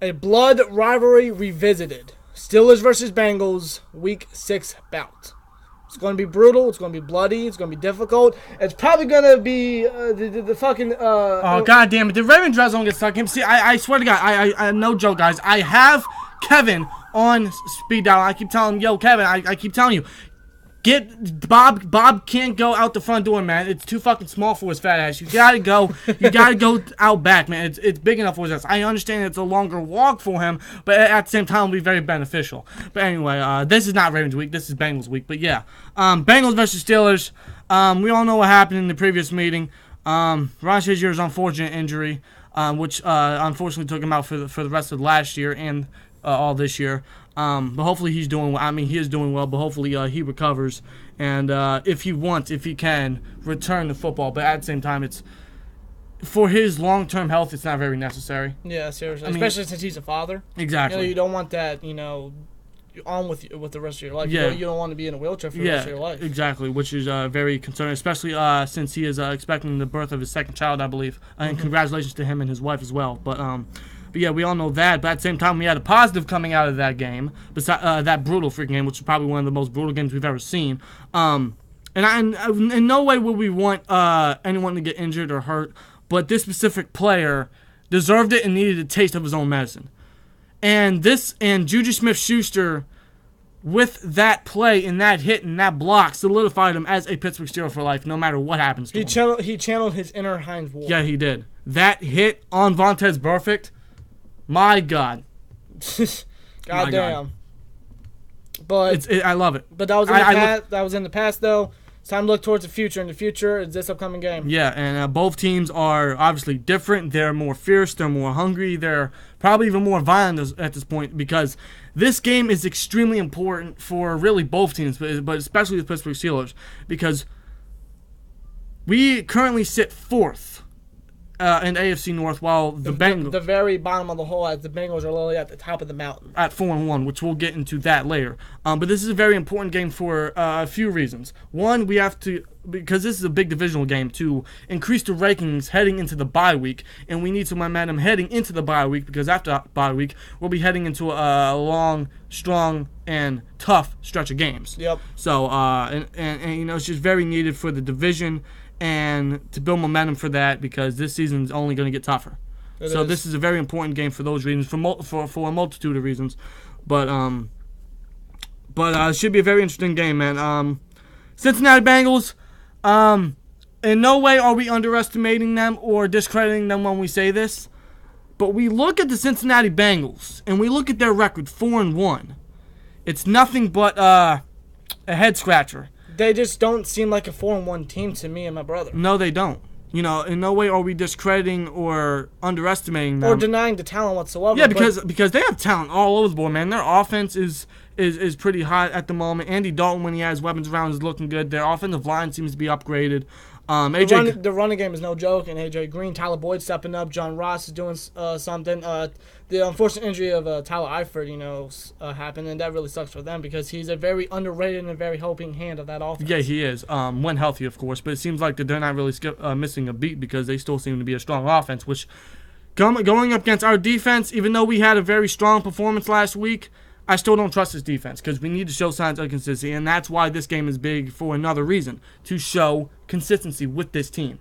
A blood rivalry revisited. Steelers versus Bengals, Week 6 bout. It's going to be brutal. It's going to be bloody. It's going to be difficult. It's probably going to be the fucking... oh, God damn it. The Ravens dress don't get stuck. See, I swear to God, I no joke, guys. I have Kevin on speed dial. I keep telling him, yo, Kevin, I keep telling you, get Bob. Bob can't go out the front door, man. It's too fucking small for his fat ass. You gotta go. You gotta go out back, man. It's big enough for his ass. I understand it's a longer walk for him, but at the same time, it'll be very beneficial. But anyway, this is not Ravens week. This is Bengals week. But yeah, Bengals versus Steelers. We all know what happened in the previous meeting. Ron Shazier's unfortunate injury, which unfortunately took him out for the rest of last year and all this year. But hopefully he's doing well. I mean, he is doing well, but hopefully he recovers. And if he can, return to football. But at the same time, it's for his long-term health, it's not very necessary. Yeah, seriously. Especially since he's a father. Exactly. You don't want that, on with the rest of your life. Yeah. You don't want to be in a wheelchair for the rest of your life. Exactly, which is very concerning, especially since he is expecting the birth of his second child, I believe. And congratulations to him and his wife as well. But yeah, we all know that. But at the same time, we had a positive coming out of that game, besides that brutal freaking game, which is probably one of the most brutal games we've ever seen. And in no way would we want anyone to get injured or hurt, but this specific player deserved it and needed a taste of his own medicine. And Juju Smith-Schuster, with that play and that hit and that block, solidified him as a Pittsburgh Steeler for life, no matter what happens to him. He channeled his inner Heinz Ward. Yeah, he did. That hit on Vontaze Burfict, my God. God damn. But I love it. But that was in the past. That was in the past, though. It's time to look towards the future. In the future is this upcoming game. Yeah, and both teams are obviously different. They're more fierce. They're more hungry. They're probably even more violent at this point, because this game is extremely important for really both teams, but especially the Pittsburgh Steelers, because we currently sit fourth in AFC North, while the Bengals, the very bottom of the hole, as the Bengals are literally at the top of the mountain at 4-1, which we'll get into that later. But this is a very important game for a few reasons. One, we have to, because this is a big divisional game, to increase the rankings heading into the bye week, and we need some momentum heading into the bye week, because after bye week we'll be heading into a long, strong, and tough stretch of games. Yep. So and it's just very needed for the division, and to build momentum for that, because this season is only going to get tougher. This is a very important game for those reasons, for a multitude of reasons. But it should be a very interesting game, man. Cincinnati Bengals, in no way are we underestimating them or discrediting them when we say this, but we look at the Cincinnati Bengals and we look at their record, 4-1. It's nothing but a head scratcher. They just don't seem like a 4-1 team to me and my brother. No, they don't. In no way are we discrediting or underestimating them. Or denying the talent whatsoever. Yeah, because they have talent all over the board, man. Their offense is pretty hot at the moment. Andy Dalton, when he has weapons around, is looking good. Their offensive line seems to be upgraded. The running game is no joke, and AJ Green, Tyler Boyd stepping up, John Ross is doing something. The unfortunate injury of Tyler Eifert, happened, and that really sucks for them, because he's a very underrated and very helping hand of that offense. Yeah, he is. When healthy, of course, but it seems like that they're not really missing a beat, because they still seem to be a strong offense, which going up against our defense, even though we had a very strong performance last week, I still don't trust this defense, because we need to show signs of consistency, and that's why this game is big for another reason, to show consistency with this team.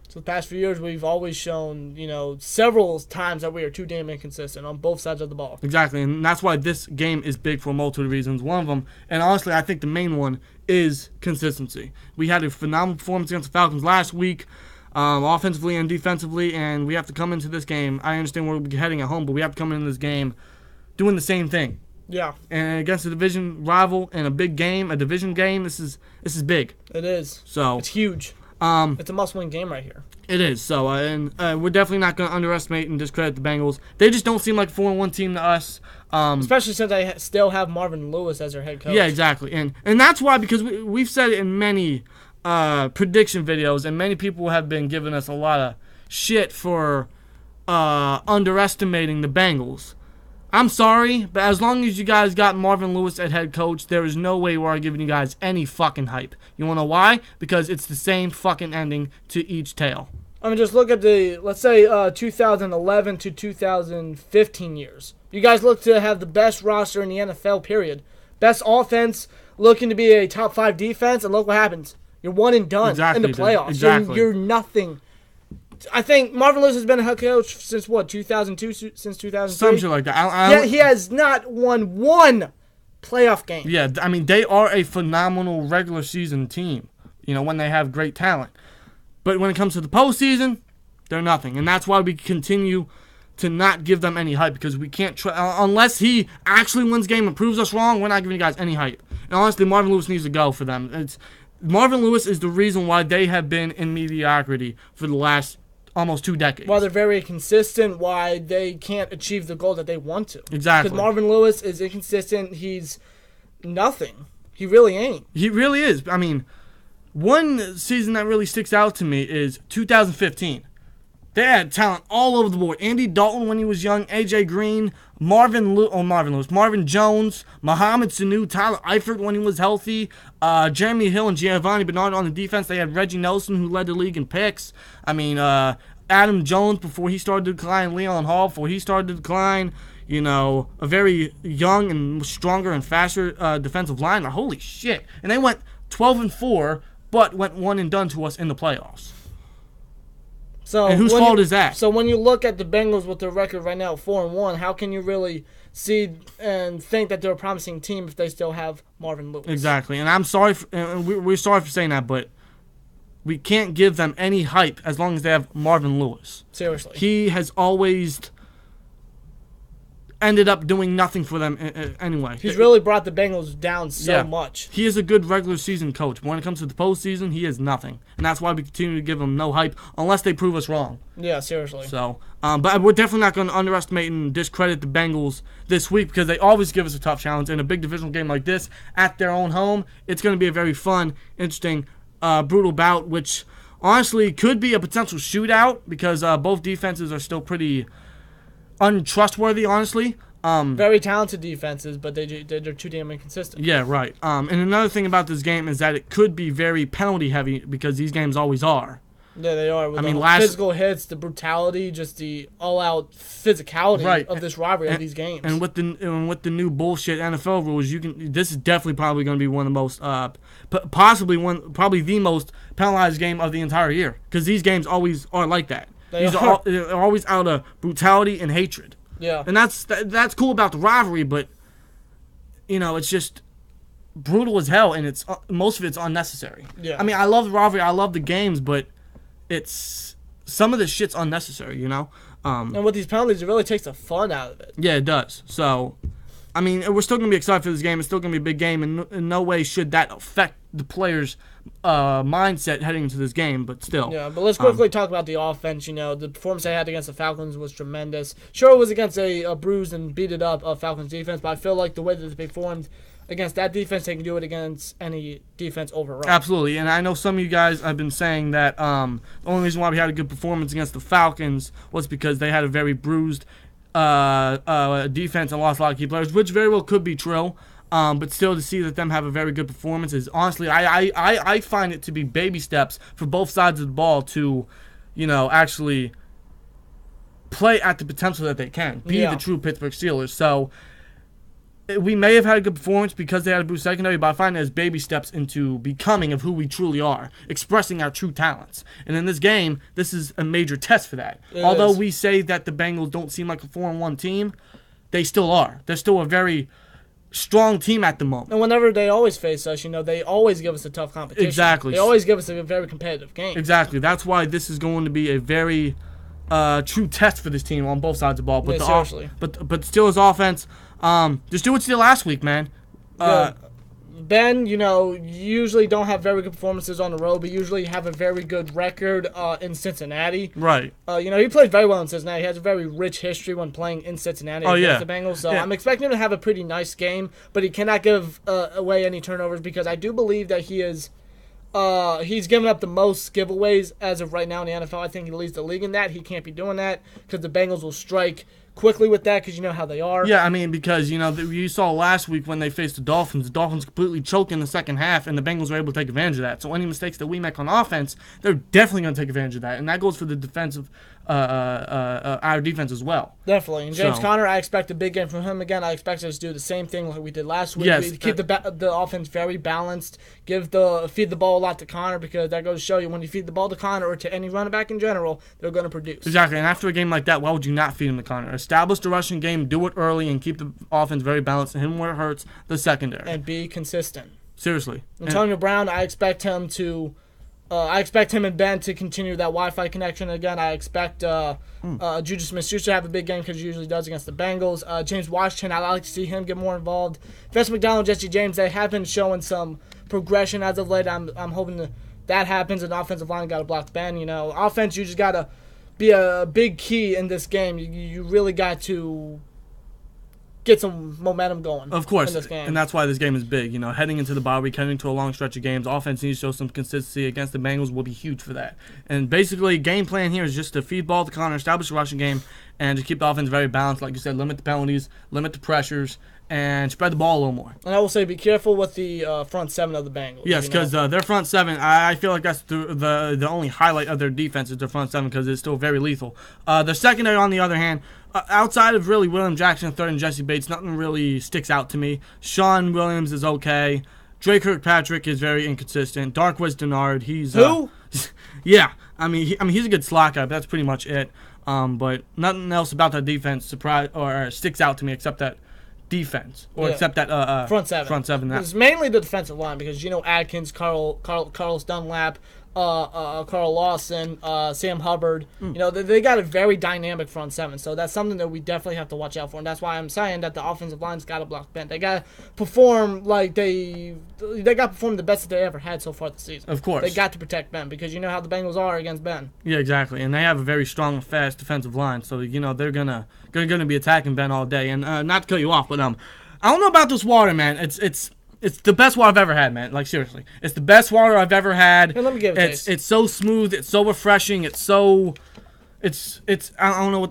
So the past few years, we've always shown, several times that we are too damn inconsistent on both sides of the ball. Exactly, and that's why this game is big for a multitude of reasons. One of them, and honestly, I think the main one, is consistency. We had a phenomenal performance against the Falcons last week, offensively and defensively, and we have to come into this game. I understand we're heading at home, but we have to come into this game doing the same thing. Yeah. And against a division rival in a big game, a division game, this is big. It is. So it's huge. It's a must-win game right here. It is. So we're definitely not going to underestimate and discredit the Bengals. They just don't seem like a 4-1 team to us. Especially since they still have Marvin Lewis as their head coach. Yeah, exactly. And that's why, because we've said it in many prediction videos, and many people have been giving us a lot of shit for underestimating the Bengals. I'm sorry, but as long as you guys got Marvin Lewis at head coach, there is no way we're giving you guys any fucking hype. You want to know why? Because it's the same fucking ending to each tale. I mean, just look at let's say 2011 to 2015 years. You guys look to have the best roster in the NFL, period. Best offense, looking to be a top 5 defense, and look what happens. You're one and done in the playoffs. Exactly. You're nothing. I think Marvin Lewis has been a head coach since, 2002, since 2003? Something like that. He has not won one playoff game. Yeah, I mean, they are a phenomenal regular season team, when they have great talent. But when it comes to the postseason, they're nothing. And that's why we continue to not give them any hype, because we can't unless he actually wins game and proves us wrong, we're not giving you guys any hype. And honestly, Marvin Lewis needs to go for them. Marvin Lewis is the reason why they have been in mediocrity for the last almost 2 decades. While they're very consistent, why they can't achieve the goal that they want to. Exactly. Because Marvin Lewis is inconsistent. He's nothing. He really ain't. He really is. I mean, one season that really sticks out to me is 2015. They had talent all over the board. Andy Dalton when he was young, AJ Green, Marvin Jones, Mohamed Sanu, Tyler Eifert when he was healthy, Jeremy Hill and Giovanni Bernard on the defense. They had Reggie Nelson, who led the league in picks. I mean, Adam Jones before he started to decline, Leon Hall before he started to decline. A very young and stronger and faster defensive line. Holy shit. And they went 12-4, but went one and done to us in the playoffs. And whose fault is that? So when you look at the Bengals with their record right now, 4-1, how can you really see and think that they're a promising team if they still have Marvin Lewis? Exactly. And I'm sorry, we're sorry for saying that, but we can't give them any hype as long as they have Marvin Lewis. Seriously. He has always ended up doing nothing for them anyway. He's really brought the Bengals down so much. He is a good regular season coach, but when it comes to the postseason, he is nothing. And that's why we continue to give him no hype unless they prove us wrong. Yeah, seriously. So, but we're definitely not going to underestimate and discredit the Bengals this week, because they always give us a tough challenge. In a big divisional game like this, at their own home, it's going to be a very fun, interesting, brutal bout, which honestly could be a potential shootout, because both defenses are still pretty untrustworthy, honestly. Very talented defenses, but they're too damn inconsistent. Yeah, right. And another thing about this game is that it could be very penalty heavy, because these games always are. Yeah, they are. With physical hits, the brutality, just the all-out physicality of this rivalry of these games. And with the new bullshit NFL rules, this is definitely probably going to be one of the most, probably the most penalized game of the entire year, because these games always are like that. They're always out of brutality and hatred. Yeah. And that's cool about the rivalry, but it's just brutal as hell, and it's most of it's unnecessary. Yeah. I mean, I love the rivalry, I love the games, but it's some of this shit's unnecessary, And with these penalties, it really takes the fun out of it. Yeah, it does. So, I mean, we're still gonna be excited for this game. It's still gonna be a big game, and in no way should that affect the players' mindset heading into this game, but still. Yeah, but let's quickly talk about the offense. The performance they had against the Falcons was tremendous. Sure, it was against a bruised and beat up Falcons defense, but I feel like the way that they performed against that defense, they can do it against any defense overall. Absolutely, and I know some of you guys have been saying that the only reason why we had a good performance against the Falcons was because they had a very bruised defense and lost a lot of key players, which very well could be true. But still, to see that them have a very good performance is honestly, I find it to be baby steps for both sides of the ball to, actually play at the potential that they can, be the true Pittsburgh Steelers. So we may have had a good performance because they had a bruised secondary, but I find it as baby steps into becoming of who we truly are, expressing our true talents. And in this game, this is a major test for that. Although we say that the Bengals don't seem like a 4-1 team, they still are. They're still a very strong team at the moment. And whenever they always face us, they always give us a tough competition. Exactly. They always give us a very competitive game. Exactly. That's why this is going to be a very true test for this team on both sides of the ball. But seriously. But Steelers offense, just do what you did last week, man. Ben, usually don't have very good performances on the road, but usually have a very good record in Cincinnati. Right. He played very well in Cincinnati. He has a very rich history when playing in Cincinnati against the Bengals. So I'm expecting him to have a pretty nice game, but he cannot give away any turnovers, because I do believe that he is he's given up the most giveaways as of right now in the NFL. I think he leads the league in that. He can't be doing that because the Bengals will strike quickly with that because you know how they are. Yeah, I mean, because, you saw last week when they faced the Dolphins completely choked in the second half, and the Bengals were able to take advantage of that. So any mistakes that we make on offense, they're definitely going to take advantage of that. And that goes for the defensive, our defense as well. Definitely. And James Conner, I expect a big game from him again. I expect us to do the same thing like we did last week. Yes, Keep the offense very balanced. Feed the ball a lot to Conner, because that goes to show you when you feed the ball to Conner or to any running back in general, they're going to produce. Exactly. And after a game like that, why would you not feed him to Conner? Establish the rushing game, do it early, and keep the offense very balanced, and hit him where it hurts, the secondary. And be consistent. Seriously. Antonio Brown, I expect him and Ben to continue that Wi-Fi connection again. I expect Juju Smith-Schuster to have a big game because he usually does against the Bengals. James Washington, I'd like to see him get more involved. Vance McDonald, Jesse James, they have been showing some progression as of late. I'm hoping that happens, and the offensive line got to block Ben. Offense, you just got to be a big key in this game. You really got to get some momentum going. Of course, in this game. And that's why this game is big. Heading into the bye week, heading into a long stretch of games, offense needs to show some consistency against the Bengals will be huge for that. And basically, game plan here is just to feed ball to Conner, establish a rushing game, and just keep the offense very balanced. Like you said, limit the penalties, limit the pressures, and spread the ball a little more. And I will say, be careful with the front seven of the Bengals. Yes, because their front seven, I feel like that's the only highlight of their defense is their front seven, because it's still very lethal. The secondary, on the other hand, outside of really William Jackson III and Jesse Bates, nothing really sticks out to me. Sean Williams is okay. Drake Kirkpatrick is very inconsistent. Darqueze Dennard, he's who? Yeah, I mean he's a good slot guy, but that's pretty much it. But nothing else about that defense sticks out to me except that defense, except that front seven. Front seven. It's mainly the defensive line, because Adkins, Carlos Dunlap, Carl Lawson, Sam Hubbard. They got a very dynamic front seven, so that's something that we definitely have to watch out for. And that's why I'm saying that the offensive line's got to block Ben. They got to perform like they got to perform the best that they ever had so far this season. Of course, they got to protect Ben, because you know how the Bengals are against Ben. Yeah, exactly, and they have a very strong, fast defensive line, so they're gonna be attacking Ben all day. And not to cut you off, but I don't know about this water, man. It's the best water I've ever had, man. Like, seriously. It's the best water I've ever had. Here, let me give it a taste. It's so smooth. It's so refreshing. It's I don't know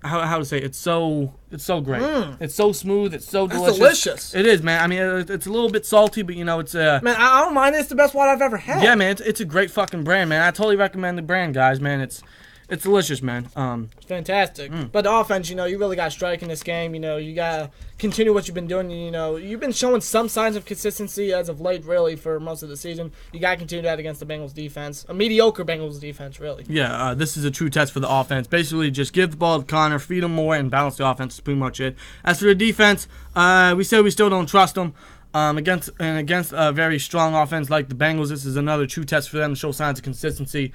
how to say it. It's so great. It's so smooth. It's so delicious. It's delicious. It is, man. I mean, it's a little bit salty, but it's Man, I don't mind it. It's the best water I've ever had. Yeah, man. It's a great fucking brand, man. I totally recommend the brand, guys, man. It's delicious, man. It's fantastic. But the offense, you really got to strike in this game. You got to continue what you've been doing. You've been showing some signs of consistency as of late, really, for most of the season. You got to continue that against the Bengals defense. A mediocre Bengals defense, really. Yeah, this is a true test for the offense. Basically, just give the ball to Conner, feed him more, and balance the offense is pretty much it. As for the defense, we said we still don't trust them. Against a very strong offense like the Bengals, this is another true test for them to show signs of consistency.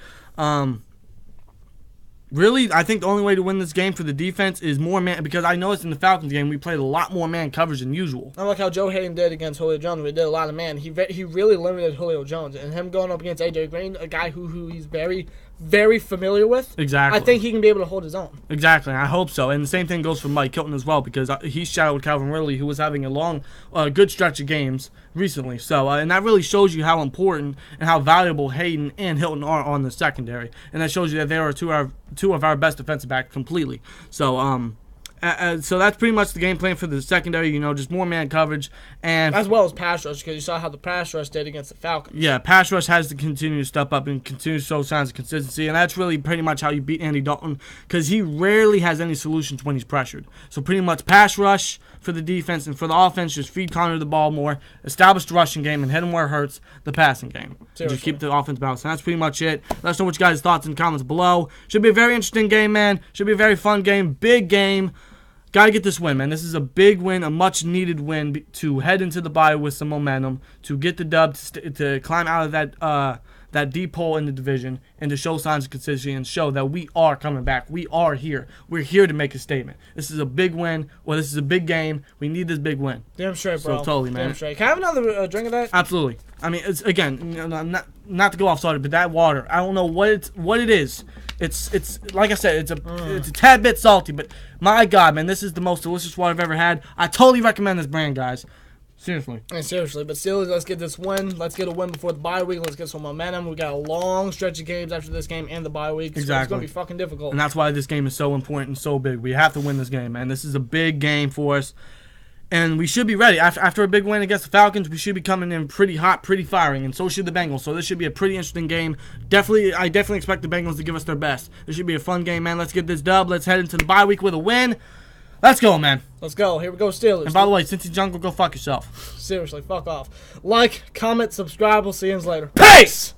Really, I think the only way to win this game for the defense is more man, because I noticed in the Falcons game we played a lot more man coverage than usual. I like how Joe Hayden did against Julio Jones. We did a lot of man. He really limited Julio Jones, and him going up against AJ Green, a guy who he's very, very familiar with. Exactly. I think he can be able to hold his own. Exactly. I hope so. And the same thing goes for Mike Hilton as well, because he shadowed Calvin Ridley, who was having a good stretch of games recently. So, and that really shows you how important and how valuable Hayden and Hilton are on the secondary. And that shows you that they are two of our best defensive backs completely. So, so that's pretty much the game plan for the secondary, just more man coverage. And as well as pass rush, because you saw how the pass rush did against the Falcons. Yeah, pass rush has to continue to step up and continue to show signs of consistency, and that's really pretty much how you beat Andy Dalton, because he rarely has any solutions when he's pressured. So pretty much pass rush for the defense, and for the offense, just feed Conner the ball more, establish the rushing game, and hit him where it hurts, the passing game. Just keep the offense balanced. And that's pretty much it. Let us know what you guys' thoughts in the comments below. Should be a very interesting game, man. Should be a very fun game. Big game. Got to get this win, man. This is a big win, a much-needed win to head into the bye with some momentum, to get the dub, to climb out of that deep hole in the division, and to show signs of consistency and show that we are coming back. We are here. We're here to make a statement. This is a big win. Well, this is a big game. We need this big win. Damn straight, bro. So totally, man. Damn straight. Can I have another drink of that? Absolutely. I mean, it's again, not to go off subject, but that water, I don't know what it is. It's like I said, it's a tad bit salty, but my God, man, this is the most delicious water I've ever had. I totally recommend this brand, guys. Seriously. And seriously, but Steelers, let's get this win. Let's get a win before the bye week. Let's get some momentum. We got a long stretch of games after this game and the bye week. So Exactly. it's going to be fucking difficult. And that's why this game is so important and so big. We have to win this game, man. This is a big game for us. And we should be ready. After a big win against the Falcons, we should be coming in pretty hot, pretty firing. And so should the Bengals. So this should be a pretty interesting game. I definitely expect the Bengals to give us their best. This should be a fun game, man. Let's get this dub. Let's head into the bye week with a win. Let's go, man. Let's go. Here we go, Steelers. And by the way, Cincy Jungle, go fuck yourself. Seriously, fuck off. Like, comment, subscribe. We'll see you later. Peace!